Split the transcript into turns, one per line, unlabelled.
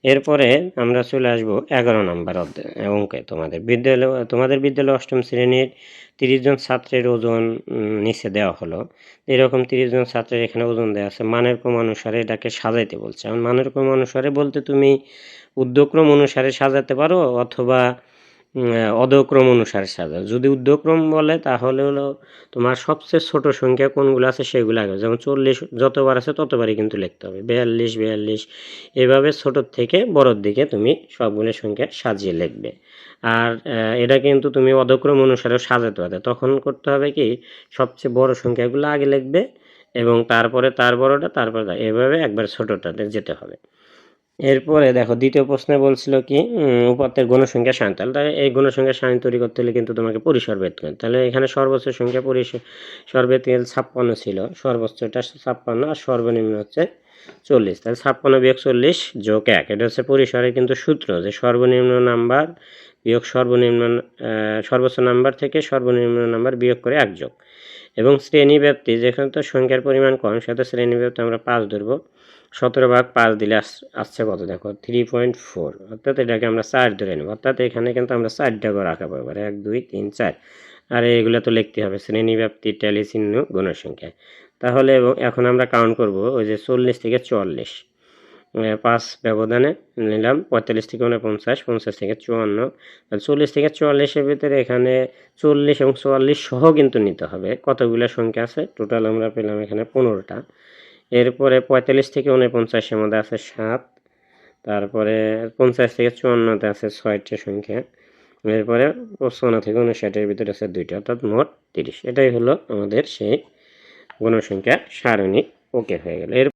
এরপরে আমরা চলে আসব 11 নম্বর অঙ্কে। তোমাদের বিদ্যালয়ে অষ্টম শ্রেণীর 30 জন ছাত্রের ওজন নিচে দেওয়া হলো। এরকম 30 জন ছাত্রের এখানে ওজন দেওয়া আছে, মানের ক্রম অনুসারে এটাকে সাজাইতে বলছে। এখন মানের ক্রম অনুসারে বলতে তুমি ঊর্ধ্বক্রম অনুসারে সাজাতে পারো অথবা অধক্রম অনুসারে সাজাও। যদি ঊর্ধ্বক্রম বলে তাহলে হলো তোমার সবচেয়ে ছোট সংখ্যা কোনগুলো আছে সেগুলো আগে, যেমন 40 যতবার আছে ততবারই কিন্তু লিখতে হবে। 42 এভাবে ছোটোর থেকে বড়োর দিকে তুমি সবগুলো সংখ্যা সাজিয়ে লিখবে। আর এটা কিন্তু তুমি অধক্রম অনুসারেও সাজাতে পারবে। তখন করতে হবে কি, সবচেয়ে বড় সংখ্যাগুলো আগে লিখবে এবং তারপরে তার বড়টা, তারপরে এভাবে একবার ছোটোটাতে যেতে হবে। এরপরে দেখো দ্বিতীয় প্রশ্নে বলছিল কি উপাত্তের গণসংখ্যা সারণী। তাহলে এই গণসংখ্যা সারণী তৈরি করতে হলে কিন্তু তোমাকে পরিসর বের করতে হবে। তাহলে এখানে সর্বোচ্চ সংখ্যা পরিসর বের 56 ছিল, সর্বোচ্চটা 56 আর সর্বনিম্ন হচ্ছে 40। তাহলে 56 বিয়োগ 40 যোগ 1, এটা হচ্ছে পরিসরের কিন্তু সূত্র, যে সর্বনিম্ন নাম্বার বিয়োগ সর্বোচ্চ নাম্বার থেকে সর্বনিম্ন নাম্বার বিয়োগ করে 1 যোগ। এবং শ্রেণী ব্যাপ্তি, যেখানে তো সংখ্যার পরিমাণ কম সেটা শ্রেণী ব্যাপ্তি আমরা 5 ধরবো। 17/5 দিলে আসছে কত দেখো 3.4, অর্থাৎ এটাকে আমরা 4 ধরে নেব। অর্থাৎ এখানে কিন্তু আমরা 4টা করে রাখা পাবো, 1 2 3 4। আর এগুলো তো লিখতে হবে শ্রেণী ব্যাপ্তি ট্যালি চিহ্ন গণসংখ্যা। তাহলে এখন আমরা কাউন্ট করব, ওই যে 40 থেকে 44, 5 ব্যবধানে নিলাম। 45 থেকে 49, 50 থেকে 54, 40 থেকে 44-এর ভিতরে এখানে 40 এবং 44 সহ কিন্তু নিতে হবে। কতগুলো সংখ্যা আছে টোটাল আমরা পেলাম এখানে 15টা। এরপরে 45 থেকে 49-এর মধ্যে আছে 7, তারপরে 50 থেকে 54-তে আছে 6টা সংখ্যা, এরপরে 55 থেকে 59-এর ভিতরে আছে 2টা, অর্থাৎ মোট 30। এটাই হলো আমাদের সেই গণসংখ্যা সারণী। ওকে হয়ে গেল।